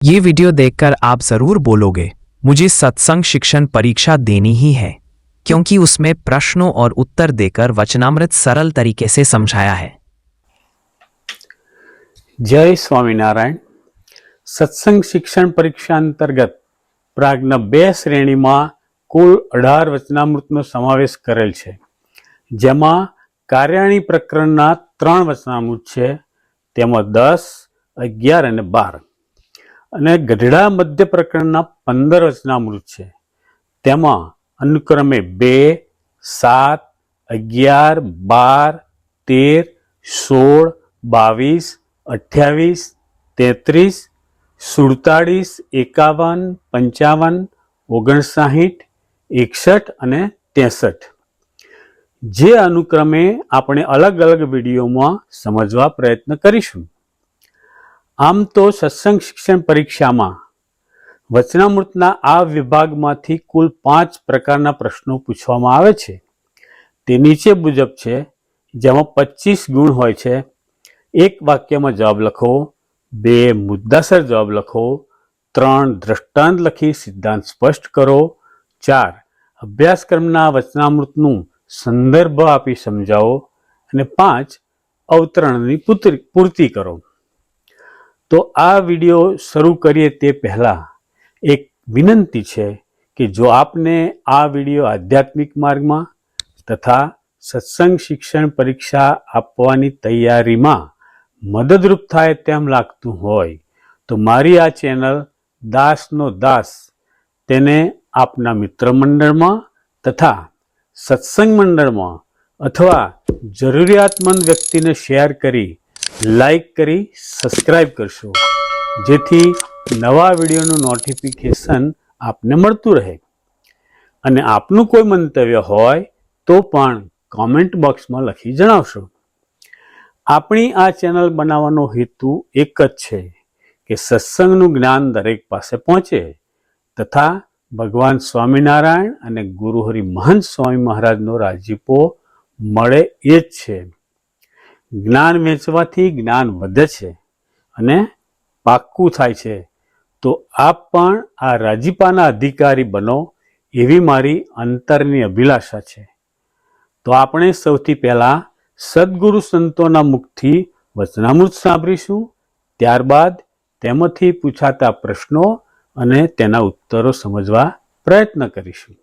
ये वीडियो देखकर आप जरूर बोलोगे, मुझे सत्संग शिक्षण परीक्षा देनी ही है, क्योंकि उसमें प्रश्नों और उत्तर देकर वचनामृत सरल तरीके से समझाया है। जय स्वामीनारायण। सत्संग शिक्षण परीक्षा अंतर्गत प्राज्ञ 2 श्रेणीમાં કુલ 18 વચનામૃતનો સમાવેશ કરેલ છે, જેમાં કાર્યાણી પ્રકરણના 3 વચનામૃત છે, તેમાં 10, 11 અને 12, અને ગઢડા મધ્ય પ્રકરણના 15 વચનામૃત છે, તેમાં અનુક્રમે 2, 7, 11, 12, 13, 16, 22, 28, 33, 47, 51, 55, 59, 61 અને 63, જે અનુક્રમે આપણે અલગ અલગ વિડીયોમાં સમજવા પ્રયત્ન કરીશું. આમ તો સત્સંગ શિક્ષણ પરીક્ષામાં વચનામૃતના આ વિભાગમાંથી કુલ 5 પ્રકારના પ્રશ્નો પૂછવામાં આવે છે. તે નીચે મુજબ છે, જેમાં 25 ગુણ હોય છે. 1 વાક્યમાં જવાબ લખો, 2 મુદ્દાસર જવાબ લખો, 3 દ્રષ્ટાંત લખી સિદ્ધાંત સ્પષ્ટ કરો, 4 અભ્યાસક્રમના વચનામૃતનું સંદર્ભ આપી સમજાવો, અને 5 અવતરણની પૂર્તિ કરો. તો આ વિડીયો શરૂ કરીએ તે પહેલા એક વિનંતી છે કે જો આપને આ વિડીયો આધ્યાત્મિક માર્ગમાં તથા સત્સંગ શિક્ષણ પરીક્ષા આપવાની તૈયારીમાં મદદરૂપ થાય તેમ લાગતું હોય તો મારી આ ચેનલ દાસનો દાસ તેને આપના મિત્ર મંડળમાં તથા સત્સંગ મંડળમાં અથવા જરૂરિયાતમંદ વ્યક્તિને શેર કરી, લાઈક કરી, સબસ્ક્રાઈબ કરશો, જેથી નવા વિડીયોનું નોટિફિકેશન આપને મળતું રહે. અને આપનું કોઈ મંતવ્ય હોય તો પણ કોમેન્ટ બોક્સમાં લખી જણાવશો. આપણી આ ચેનલ બનાવવાનો હેતુ એક જ છે કે સત્સંગનું જ્ઞાન દરેક પાસે પહોંચે તથા ભગવાન સ્વામિનારાયણ અને ગુરુહરિ મહંત સ્વામી મહારાજનો રાજીપો મળે એ જ છે. જ્ઞાન વેચવાથી જ્ઞાન વધે છે અને પાક્કું થાય છે. તો આપ પણ આ રાજીપાના અધિકારી બનો એવી મારી અંતરની અભિલાષા છે. તો આપણે સૌથી પહેલા સદગુરુ સંતોના મુખથી વચનામૃત સાંભળીશું. ત્યારબાદ તેમાંથી પૂછાતા પ્રશ્નો અને તેના ઉત્તરો સમજવા પ્રયત્ન કરીશું.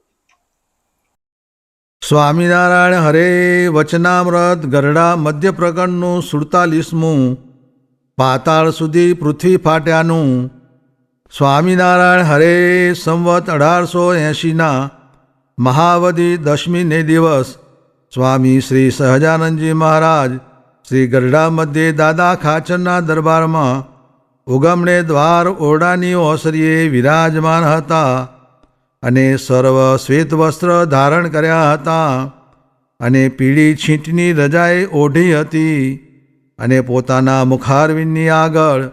સ્વામિનારાયણ હરે. વચનામૃત ગરડા મધ્ય પ્રકરણનું 47મું. પાતાળ સુધી પૃથ્વી ફાટ્યાનું. સ્વામિનારાયણ હરે. સંવત 1880ના મહાવદી દશમીને દિવસ સ્વામી શ્રી સહજાનંદજી મહારાજ શ્રી ગરડા મધ્યે દાદા ખાચરના દરબારમાં ઉગમણે દ્વાર ઓરડાની ઓસરીએ વિરાજમાન હતા અને સર્વ શ્વેત વસ્ત્ર ધારણ કર્યા હતા અને પીળી છીંટની રજાએ ઓઢી હતી અને પોતાના મુખારવિંદની આગળ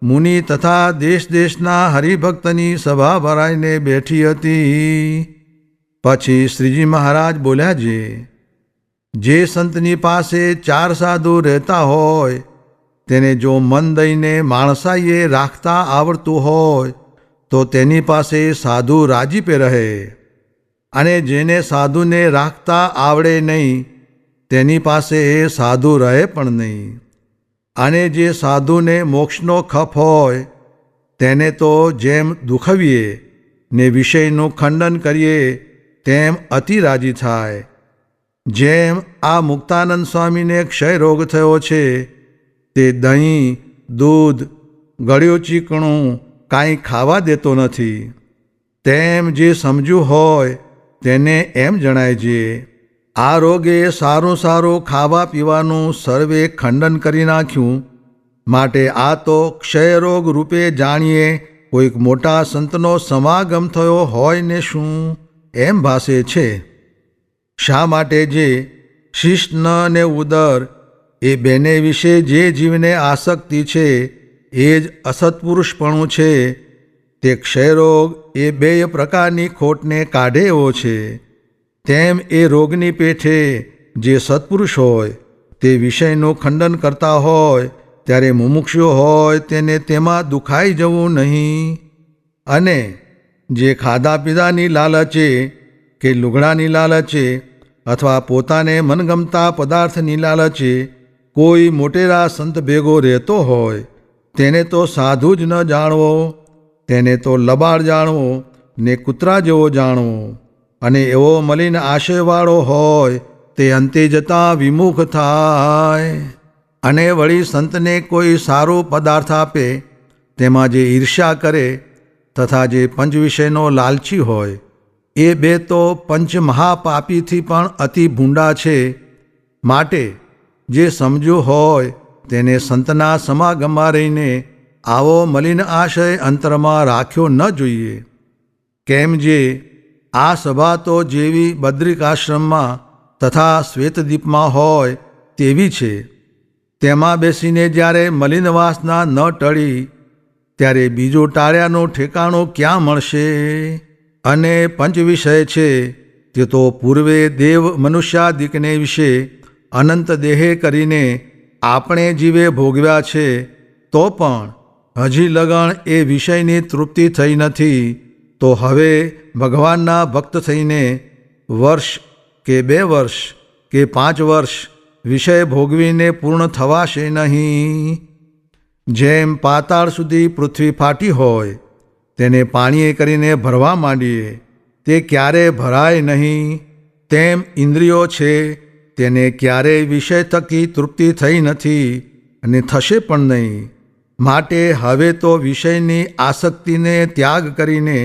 મુનિ તથા દેશ દેશના હરિભક્તની સભા ભરાઈને બેઠી હતી. પછી શ્રીજી મહારાજ બોલ્યા, જે સંતની પાસે 4 સાધુ રહેતા હોય તેને જો મન દઈને માણસાઈએ રાખતા આવડતું હોય તો તેની પાસે સાધુ રાજીપે રહે, અને જેને સાધુને રાખતા આવડે નહીં તેની પાસે એ સાધુ રહે પણ નહીં. અને જે સાધુને મોક્ષનો ખપ હોય તેને તો જેમ દુખવીએ ને વિષયનું ખંડન કરીએ તેમ અતિ રાજી થાય. જેમ આ મુક્તાનંદ સ્વામીને ક્ષય રોગ થયો છે, તે દહીં, દૂધ, ગળ્યું ચીકણું કાંઈ ખાવા દેતો નથી, તેમ જે સમજ્યું હોય તેને એમ જણાય. આ રોગે સારું સારું ખાવા પીવાનું સર્વે ખંડન કરી નાખ્યું, માટે આ તો ક્ષયરોગ રૂપે જાણીએ કોઈક મોટા સંતનો સમાગમ થયો હોય ને શું એમ ભાસે છે. શા માટે જે શિષ્ણ ને ઉદર એ બેને વિશે જે જીવને આસક્તિ છે એ જ અસત્પુરુષપણું છે. તે ક્ષયરોગ એ 2 પ્રકારની ખોટને કાઢે એવો છે. તેમ એ રોગની પેઠે જે સત્પુરુષ હોય તે વિષયનું ખંડન કરતા હોય ત્યારે મુમુક્ષુ હોય તેને તેમાં દુખાઈ જવું નહીં. અને જે ખાધા પીધાની લાલચે કે લુગડાની લાલચે અથવા પોતાને મનગમતા પદાર્થની લાલચે કોઈ મોટેરા સંત ભેગો રહેતો હોય તેને તો સાધુ જ ન જાણવો, તેને તો લબાડ જાણવો ને કૂતરા જેવો જાણવો. અને એવો મલિન આશયવાળો હોય તે અંતે જતાં વિમુખ થાય. અને વળી સંતને કોઈ સારો પદાર્થ આપે તેમાં જે ઈર્ષ્યા કરે તથા જે પંચ વિષયનો લાલચી હોય એ બે તો પંચ મહાપાપીથી પણ અતિ ભૂંડા છે. માટે જે સમજુ હોય તેને સંતના સમાગમમાં રહીને આવો મલિન આશય અંતરમાં રાખ્યો ન જોઈએ. કેમ જે આ સભા તો જેવી બદ્રિકાશ્રમમાં તથા શ્વેતદીપમાં હોય તેવી છે. તેમાં બેસીને જ્યારે મલિન વાસના ન ટળી ત્યારે બીજો ટાળ્યાનો ઠેકાણો ક્યાં મળશે? અને પંચ વિષય છે તે તો પૂર્વે દેવ મનુષ્યાદિકને વિશે અનંત દેહે કરીને આપણે જીવે ભોગવ્યા છે, તો પણ હજી લગણ એ વિષયની તૃપ્તિ થઈ નથી. તો હવે ભગવાનના ભક્ત થઈને વર્ષ કે 2 વર્ષ કે 5 વર્ષ વિષય ભોગવીને પૂર્ણ થવાશે નહીં. જેમ પાતાળ સુધી પૃથ્વી ફાટી હોય તેને પાણીએ કરીને ભરવા માંડીએ તે ક્યારે ભરાય નહીં, તેમ ઇન્દ્રિયો છે તેને ક્યારેય વિષય થકી તૃપ્તિ થઈ નથી અને થશે પણ નહીં. માટે હવે તો વિષયની આસક્તિને ત્યાગ કરીને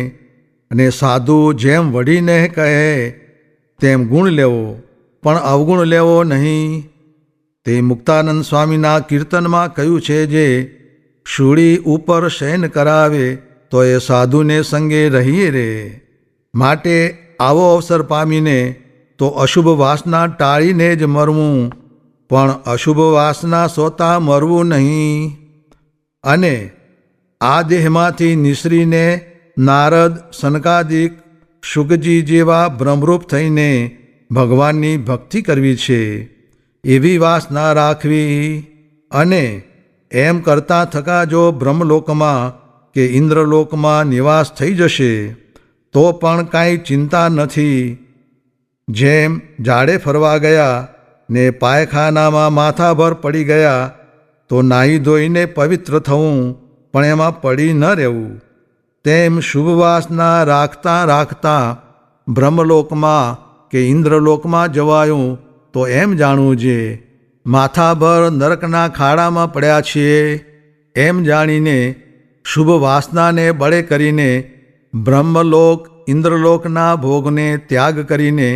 અને સાધુ જેમ વઢીને કહે તેમ ગુણ લેવો પણ અવગુણ લેવો નહીં. તે મુક્તાનંદ સ્વામીના કીર્તનમાં કહ્યું છે, જે શૂળી ઉપર શયન કરાવે તો એ સાધુને સંગે રહીએ રે. માટે આવો અવસર પામીને તો અશુભ વાસના ટાળીને જ મરવું, પણ અશુભ વાસના સોતા મરવું નહીં. અને આ દેહમાંથી નિસરીને નારદ, સનકાદિક, શુકજી જેવા ભ્રમરૂપ થઈને ભગવાનની ભક્તિ કરવી છે, એવી વાસના રાખવી. અને એમ કરતાં થકા જો બ્રહ્મલોકમાં કે ઇન્દ્રલોકમાં નિવાસ થઈ જશે તો પણ કાંઈ ચિંતા નથી. જેમ ઝાડે ફરવા ગયા ને પાયખાનામાં માથાભર પડી ગયા તો નાહી ધોઈને પવિત્ર થવું પણ એમાં પડી ન રહેવું, તેમ શુભ વાસના રાખતાં રાખતાં બ્રહ્મલોકમાં કે ઇન્દ્રલોકમાં જવાયું તો એમ જાણવું છે માથાભર નરકના ખાડામાં પડ્યા છીએ. એમ જાણીને શુભ વાસનાને બળે કરીને બ્રહ્મલોક ઇન્દ્રલોકના ભોગને ત્યાગ કરીને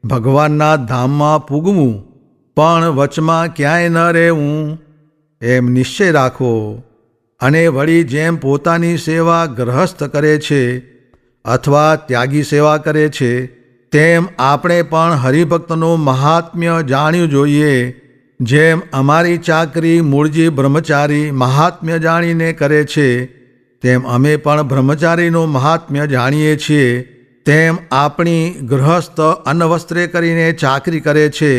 ભગવાનના ધામમાં પૂગવું, પણ વચમાં ક્યાંય ન રહેવું એમ નિશ્ચય રાખવો. અને વળી જેમ પોતાની સેવા ગ્રહસ્થ કરે છે અથવા ત્યાગી સેવા કરે છે તેમ આપણે પણ હરિભક્તનું મહાત્મ્ય જાણ્યું જોઈએ. જેમ અમારી ચાકરી મૂળજી બ્રહ્મચારી મહાત્મ્ય જાણીને કરે છે તેમ અમે પણ બ્રહ્મચારીનું મહાત્મ્ય જાણીએ છીએ. તેમ આપણી ગૃહસ્થ અન્નવસ્ત્રે કરીને ચાકરી કરે છે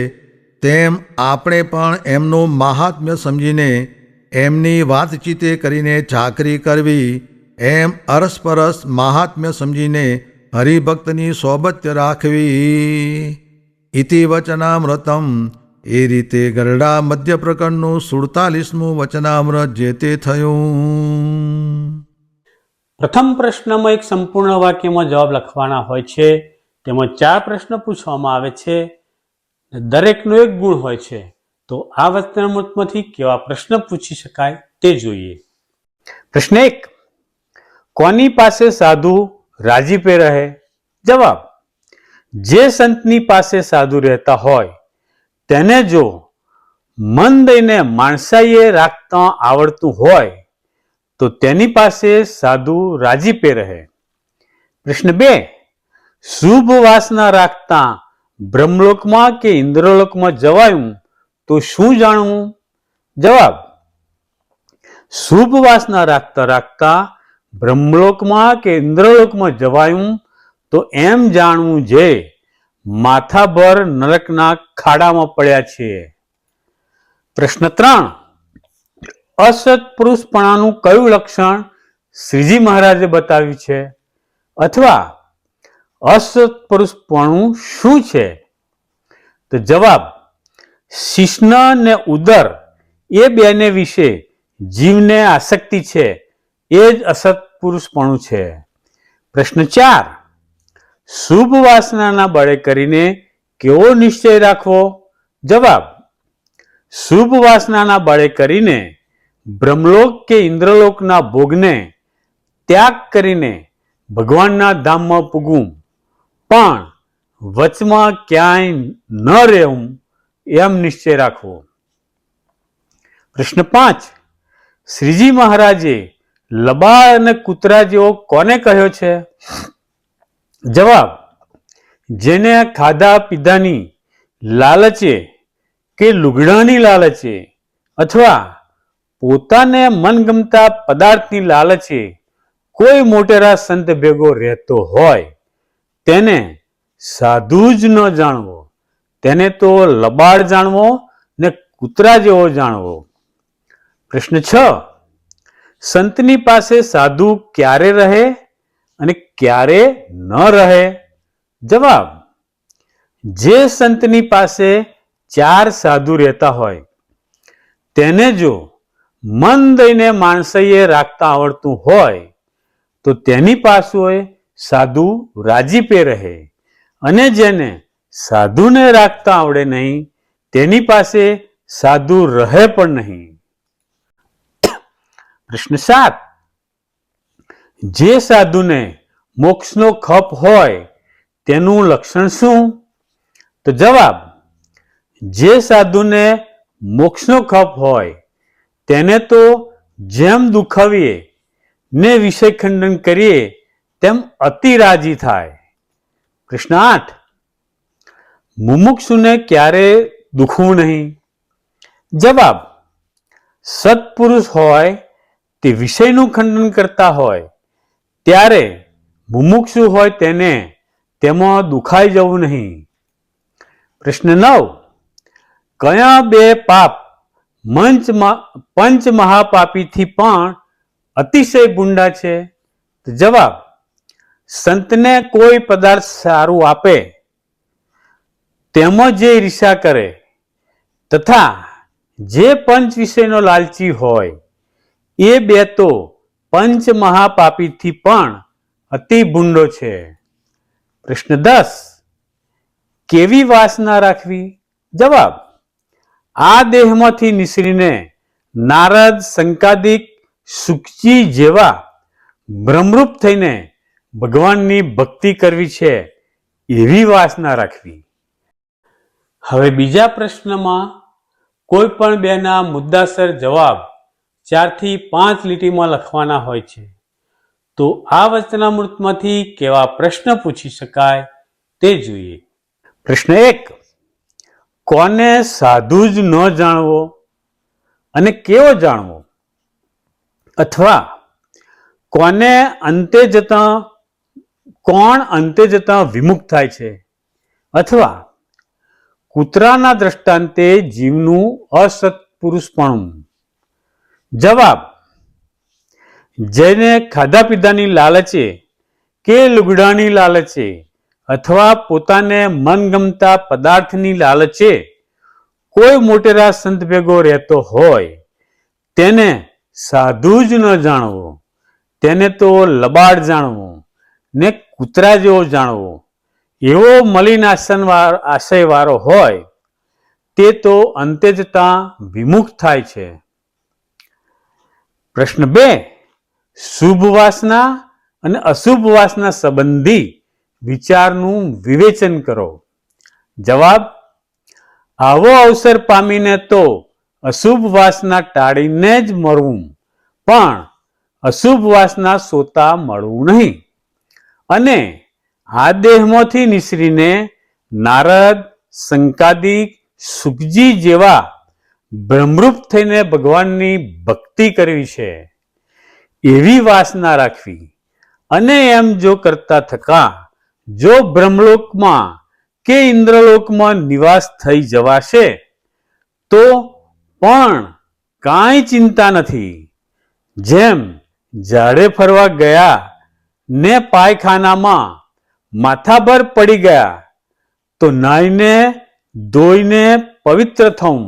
તેમ આપણે પણ એમનું મહાત્મ્ય સમજીને એમની વાતચીતે કરીને ચાકરી કરવી. એમ અરસપરસ મહાત્મ્ય સમજીને હરિભક્તની સોબત્ય રાખવી. ઇતિ વચનામૃતમ. એ રીતે ગરડા મધ્ય પ્રકરણનું 47મું વચનામૃત જે તે થયું. પ્રથમ પ્રશ્નમાં એક સંપૂર્ણ વાક્યમાં જવાબ લખવાના હોય છે. તેમાં 4 પ્રશ્ન પૂછવામાં આવે છે, દરેકનો એક ગુણ હોય છે. તો આ વચનામૃતમાંથી કેવા પ્રશ્ન પૂછી શકાય તે જોઈએ. પ્રશ્ન 1, કોની પાસે સાધુ રાજીપે રહે? જવાબ, જે સંતની પાસે સાધુ રહેતા હોય તેને જો મન દઈને માણસાઈએ રાખતા આવડતું હોય તો તેની પાસે સાધુ રાજીપે રહે. પ્રશ્ન 2, શુભ વાસના રાખતા બ્રહ્મલોકમાં કે ઇન્દ્રલોકમાં જવાયું તો શું જાણવું? જવાબ, શુભ વાસના રાખતા રાખતા બ્રહ્મલોકમાં કે ઇન્દ્રલોકમાં જવાયું તો એમ જાણવું જે માથાભર નરકના ખાડામાં પડ્યા છે. પ્રશ્ન 3, અસત્પુરુષપણાનું કયું લક્ષણ શ્રીજી મહારાજે બતાવ્યું છે, અથવા અસત્પુરુષપણું શું છે? તો જવાબ, શિશ્ન ને ઉદર એ બેને વિશે જીવને આસક્તિ છે, એ જ અસત્પુરુષપણું છે. પ્રશ્ન 4, શુભ વાસનાના બળે કરીને કેવો નિશ્ચય રાખવો? જવાબ, શુભ વાસનાના બળે કરીને બ્રહ્મલોક કે ઇન્દ્રલોકના ભોગને ત્યાગ કરીને ભગવાનના ધામમાં પૂગવું, પણ વચમાં ક્યાંય ન રહેવું, એમ નિશ્ચય રાખવો. પ્રશ્ન 5, શ્રીજી મહારાજે લબાડ અને કૂતરા જેવો કોને કહ્યો છે? જવાબ, જેને ખાધા પીધાની લાલચે કે લુગડાની લાલચે અથવા પોતાને મનગમતા પદાર્થની લાલચે કોઈ મોટેરા સંત ભેગો રહેતો હોય તેને સાધુ જ ન જાણવો, તેને તો લબાડ જાણવો ને કૂતરા જેવો જાણવો. પ્રશ્ન 6, સંતની પાસે સાધુ ક્યારે રહે અને ક્યારે ન રહે? જવાબ, જે સંતની પાસે 4 સાધુ રહેતા હોય તેને જો મન દઈને માણસઈએ રાખતા આવડતું હોય તો તેની પાસે સાધુ રાજીપે રહે, અને જેને સાધુને રાખતા આવડે નહીં તેની પાસે સાધુ રહે પણ નહીં. પ્રશ્ન 7, જે સાધુને મોક્ષનો ખપ હોય તેનું લક્ષણ શું? તો જવાબ, જે સાધુને મોક્ષનો ખપ હોય તેને તો જેમ દુખાવીએ ને વિષય ખંડન કરીએ તેમ અતિ રાજી થાય. પ્રશ્ન 8, મુમુક્ષુને ક્યારે દુખવું નહીં? જવાબ, સત્પુરુષ હોય તે વિષયનું ખંડન કરતા હોય ત્યારે મુમુક્ષુ હોય તેને તેમાં દુખાઈ જવું નહીં. પ્રશ્ન 9, કયા 2 પાપ પંચ મહાપાપીથી પણ અતિશય ભૂંડા છે? જવાબ, સંતને કોઈ પદાર્થ સારું આપે તેમાં જે ઈર્ષા કરે તથા જે પંચ વિષયનો લાલચી હોય એ 2 તો પંચ મહાપાપીથી પણ અતિ ભૂંડો છે. પ્રશ્ન 10, કેવી વાસના રાખવી? જવાબ, આ દેહમાંથી નીસરીને નારદ, સંકાદિક, સુખજી જેવા બ્રહ્મરૂપ થઈને ભગવાનની ભક્તિ કરવી છે, એવી વાસના રાખવી. હવે બીજા પ્રશ્નમાં કોઈ પણ 2ના મુદ્દાસર જવાબ 4 થી 5 લીટીમાં લખવાના હોય છે. તો આ વચનામૃતમાંથી કેવા પ્રશ્ન પૂછી શકાય તે જોઈએ. પ્રશ્ન 1, કોને સાધુ જ ન જાણવો અને કેવો જાણવો? અથવા કોણ અંતે જતા વિમુખ થાય છે? અથવા કૂતરાના દ્રષ્ટાંતે જીવનું અસત્પુરુષપણું? જવાબ, જેને ખાધા પીધાની લાલચે કે લુગડાની લાલચે અથવા પોતાને મનગમતા પદાર્થની લાલચે કોઈ મોટેરા સંત ભેગો રહેતો હોય તેને સાધુ જ ન જાણવો, તેને તો લબાડ જાણવો ને કૂતરા જેવો જાણવો. એવો મલિન આશયવાળો હોય તે તો અંતે જતા વિમુખ થાય છે. પ્રશ્ન 2, શુભ વાસના અને અશુભ વાસના સંબંધી વિચારનું વિવેચન કરો. જવાબ, આવો અવસર પામીને તો અશુભ વાસના ટાળીને જ મરવું, પણ અશુભ વાસના સોતા મળવું નહીં. અને આ દેહમાંથી નીસરીને નારદ, સંકાદિક, સુખજી જેવા બ્રહ્મરૂપ થઈને ભગવાનની ભક્તિ કરવી છે, એવી વાસના રાખવી. અને એમ જો કરતા થકા જો બ્રહ્મલોકમાં કે ઇન્દ્રલોકમાં નિવાસ થઈ જવાશે તો પણ કાંઈ ચિંતા નથી. જેમ ઝાડે ફરવા ગયા ને પાયખાનામાં માથાભર પડી ગયા તો નાઈને ધોઈને પવિત્ર થવું,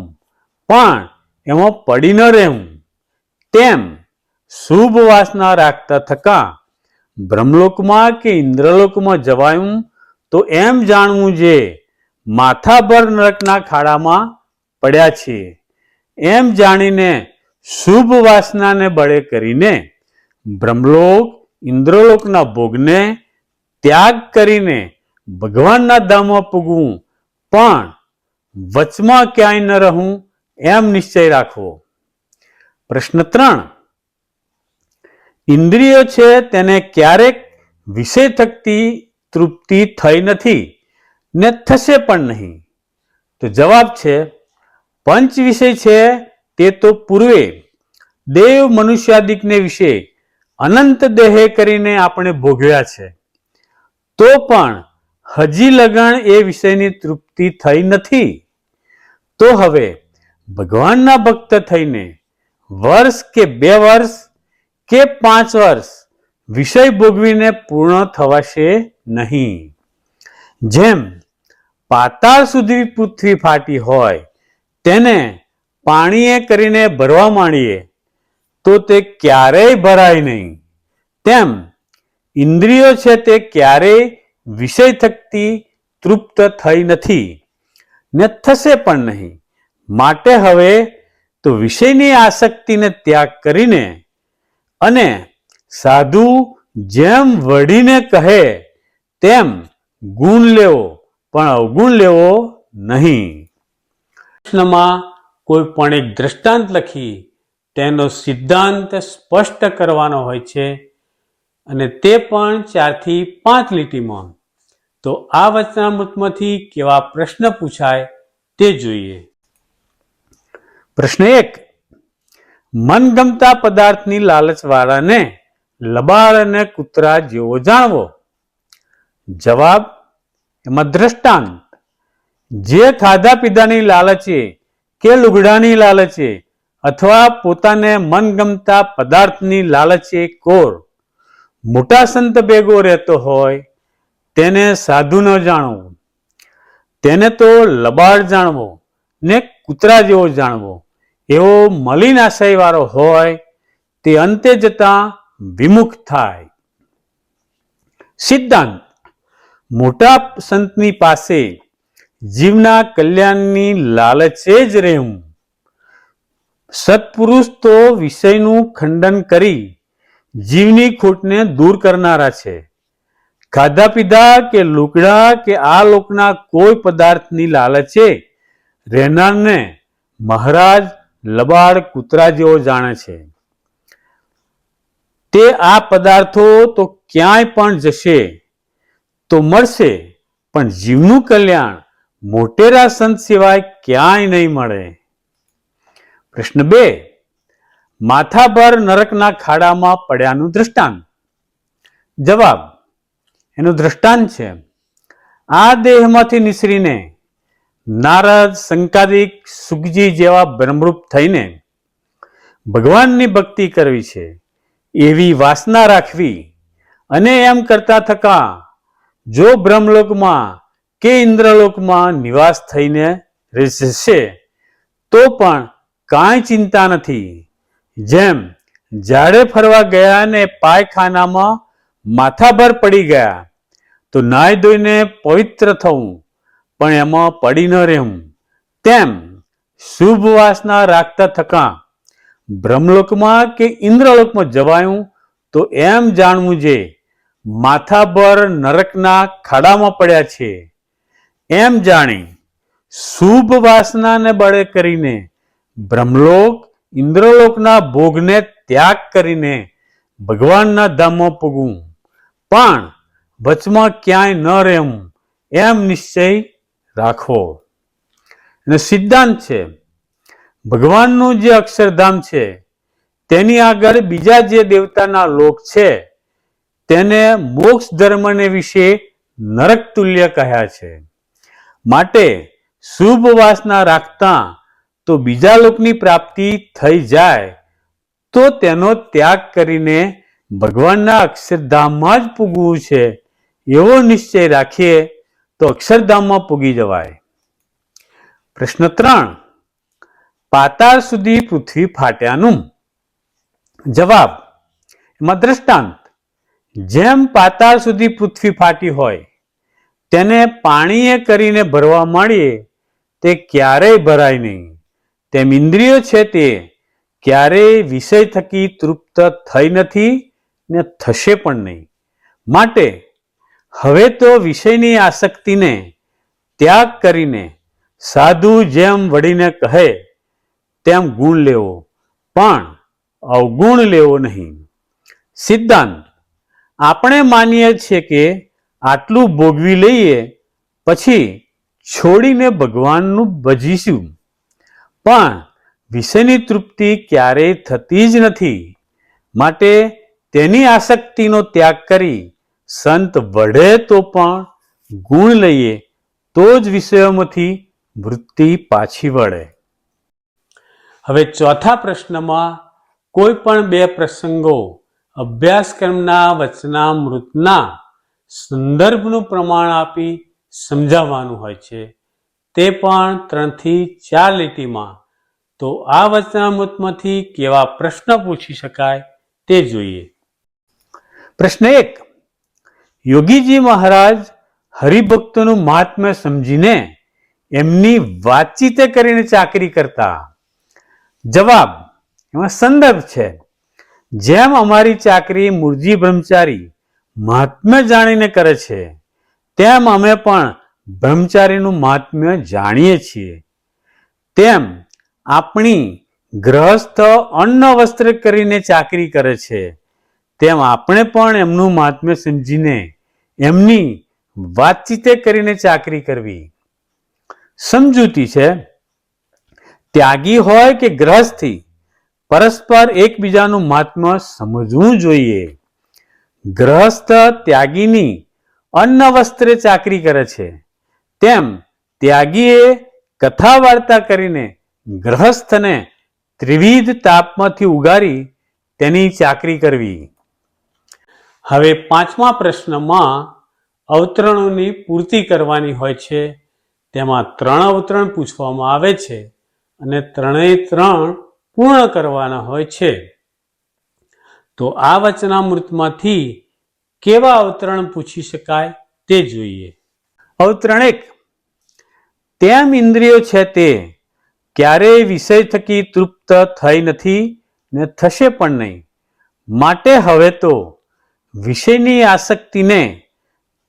પણ એમાં પડી ન રહેવું, તેમ શુભ વાસના રાખતા થકા બ્રહ્મલોકમાં કે ઇન્દ્રલોકમાં જવાયું તો એમ જાણવું જે માથાભર નરકના ખાડામાં પડ્યા છે. એમ જાણીને શુભ વાસનાને બળે કરીને બ્રહ્મલોક ઇન્દ્રલોકના ભોગને ત્યાગ કરીને ભગવાનના ધામમાં પૂગવું, પણ વચમાં ક્યાંય ન રહું એમ નિશ્ચય રાખવો. પ્રશ્ન 3. ઇન્દ્રિયો છે તેને ક્યારેક વિષય થકતી તૃપ્તિ થઈ નથી ને થશે પણ નહીં. તો જવાબ છે, પંચ વિષય છે તે તો પૂર્વે દેવ મનુષ્યાદિકને વિશે અનંત દેહે કરીને આપણે ભોગવ્યા છે, તો પણ હજી લગન એ વિષયની તૃપ્તિ થઈ નથી. તો હવે ભગવાનના ભક્ત થઈને વર્ષ કે 2 વર્ષ કે 5 વર્ષ વિષય ભોગવીને પૂર્ણ થવાશે નહીં. જેમ પાતાળ સુધી પૃથ્વી ફાટી હોય તેને પાણીએ કરીને ભરવા માંડીએ તો તે ક્યારેય ભરાય નહીં, તેમ ઇન્દ્રિયો છે તે ક્યારેય વિષય થકતી તૃપ્ત થઈ નથી ને થશે પણ નહીં. માટે હવે તો વિષયની આસક્તિને ત્યાગ કરીને અને સાધુ જેમ વઢીને કહે તેમ ગુણ લેવો પણ અવગુણ લેવો નહીં. પ્રશ્નમાં કોઈ પણ એક દ્રષ્ટાંત લખી તેનો સિદ્ધાંત સ્પષ્ટ કરવાનો હોય છે, અને તે પણ 4 થી 5 લીટીમાં. તો આ વચનામૃતમાંથી કેવા પ્રશ્ન પૂછાય તે જોઈએ. પ્રશ્ન 1. મનગમતા પદાર્થની લાલચવાળાને લબાડ અને કૂતરા જેવો જાણવો. જવાબ, એમાં દ્રષ્ટાંત, જે ખાધા પીધાની લાલચે કે લુગડાની લાલચે અથવા પોતાને મનગમતા પદાર્થની લાલચે કોર મોટા સંત ભેગો રહેતો હોય તેને સાધુ ન જાણવો, તેને તો લબાડ જાણવો ને કૂતરા જેવો જાણવો. એવો મલિન આશય વાળો હોય તે અંતે જતા વિમુખ થાય. સિદ્ધાંત, મોટા સંતની પાસે જીવના કલ્યાણની લાલચે જ રહેવું. સત્પુરુષ તો વિષયનું ખંડન કરી જીવની ખોટને દૂર કરનારા છે. ખાધા પીધા કે લુગડા કે આ લોકના કોઈ પદાર્થની લાલચે રહેનારને મહારાજ લબાડ કૂતરા જેવો જાણે છે. તે આ પદાર્થો તો ક્યાંય પણ જશે તો મળશે, પણ જીવનું કલ્યાણ મોટેરા સંત સિવાય ક્યાંય નહીં મળે. પ્રશ્ન 2. માથાભર નરકના ખાડામાં પડ્યાનું દ્રષ્ટાંત. જવાબ, એનું દ્રષ્ટાંત છે, આ દેહમાંથી નિસરીને નારદ, સંકાદિક, સુખજી જેવા બ્રહ્મરૂપ થઈને ભગવાનની ભક્તિ કરવી છે એવી વાસના રાખવી, અને એમ કરતા થકા જો બ્રહ્મલોકમાં કે ઇન્દ્રલોકમાં નિવાસ થઈને રહેશે તો પણ કાંઈ ચિંતા નથી. જેમ ઝાડે ફરવા ગયા ને પાયખાનામાં માથાભર પડી ગયા તો નાહી ધોઈને પવિત્ર થવું, પણ એમાં પડી ન રહેવું, તેમ શુભ વાસના રાખતા થકા બ્રહ્મલોકમાં કે ઇન્દ્રલોકમાં જવાયું તો એમ જાણવું જે માથાભર નરકના ખાડામાં પડ્યા છે. એમ જાણી શુભ વાસનાને બળે કરીને બ્રહ્મલોક ઇન્દ્રલોકના ભોગને ત્યાગ કરીને ભગવાનના ધામમાં પૂગવું, પણ વચમાં ક્યાંય ન રહેવું એમ નિશ્ચય રાખવો. અને સિદ્ધાંત છે, ભગવાનનું જે અક્ષરધામ છે તેની આગળ બીજા જે દેવતાના લોક છે તેને મોક્ષ ધર્મને વિશે નરક તુલ્ય કહ્યા છે. માટે શુભ વાસના રાખતા તો બીજા લોકની પ્રાપ્તિ થઈ જાય તો તેનો ત્યાગ કરીને ભગવાનના અક્ષરધામમાં જ પૂગવું છે એવો નિશ્ચય રાખીએ તો અક્ષરધામમાં પૂગી જવાય. પ્રશ્ન 3. પાતાળ સુધી પૃથ્વી ફાટ્યાનું. જવાબ. એમાં દ્રષ્ટાંત. જેમ પાતાળ સુધી પૃથ્વી ફાટી હોય તેને પાણીએ કરીને ભરવા માંડીએ તે ક્યારેય ભરાય નહીં, તેમ ઇન્દ્રિયો છે તે ક્યારેય વિષય થકી તૃપ્ત થઈ નથી ને થશે પણ નહીં. માટે હવે તો વિષયની આસક્તિને ત્યાગ કરીને સાધુ જેમ વળીને કહે તેમ ગુણ લેવો, પણ અવગુણ લેવો નહીં. સિદ્ધાંત. આપણે માનીએ છીએ કે આટલું ભોગવી લઈએ પછી છોડીને ભગવાનનું ભજીશું, પણ વિષયની તૃપ્તિ ક્યારેય થતી જ નથી. માટે તેની આસક્તિનો ત્યાગ કરી સંત વઢે તો પણ ગુણ લઈએ તો જ વિષયોમાંથી વૃત્તિ પાછી વળે. હવે ચોથા પ્રશ્નમાં કોઈ પણ બે પ્રસંગો અભ્યાસક્રમના વચનામૃતના સંદર્ભનું પ્રમાણ આપી સમજાવવાનું હોય છે, તે પણ 3 થી 4 લીટીમાં. તો આ વચનામૃતમાંથી કેવા પ્રશ્ન પૂછી શકાય તે જોઈએ. પ્રશ્ન 1. યોગીજી મહારાજ હરિભક્તોનું મહાત્મ્ય સમજીને એમની વાતચીતે કરીને ચાકરી કરતા. જવાબ. એમાં સંદર્ભ છે. જેમ અમારી ચાકરી મૂળજી બ્રહ્મચારી મહાત્મ્ય જાણીને કરે છે તેમ અમે પણ બ્રહ્મચારીનું મહાત્મ્ય જાણીએ છીએ. તેમ આપણી ગ્રહસ્થ અન્ન વસ્ત્ર કરીને ચાકરી કરે છે તેમ આપણે પણ એમનું મહાત્મ્ય સમજીને એમની વાતચીતે કરીને ચાકરી કરવી. સમજૂતી છે. ત્યાગી હોય કે ગ્રહસ્થી પરસ્પર એકબીજાનું મહાત્મ્ય સમજવું જોઈએ. ગ્રહસ્થ ત્યાગીની અન્ન વસ્ત્રે ચાકરી કરે છે તેમ ત્યાગીએ કથા વાર્તા કરીને ગ્રહસ્થને ત્રિવિધ તાપમાંથી ઉગારી તેની ચાકરી કરવી. હવે 5મા પ્રશ્નમાં અવતરણોની પૂર્તિ કરવાની હોય છે. તેમાં 3 અવતરણ પૂછવામાં આવે છે અને 3 પૂર્ણ કરવાના હોય છે. તો આ વચનામૃતમાંથી કેવા અવતરણ પૂછી શકાય તે જોઈએ. અવતરણ 1. તેમ ઇન્દ્રિયો છે તે ક્યારેય વિષય થકી તૃપ્ત થઈ નથી ને થશે પણ નહીં. માટે હવે તો વિષયની આસક્તિને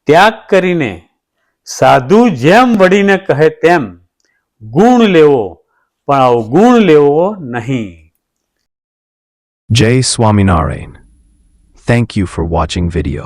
ત્યાગ કરીને સાધુ જેમ વળીને કહે તેમ ગુણ લેવો પણ અવગુણ લેવો નહીં. Jai Swaminarayan. Thank you for watching video.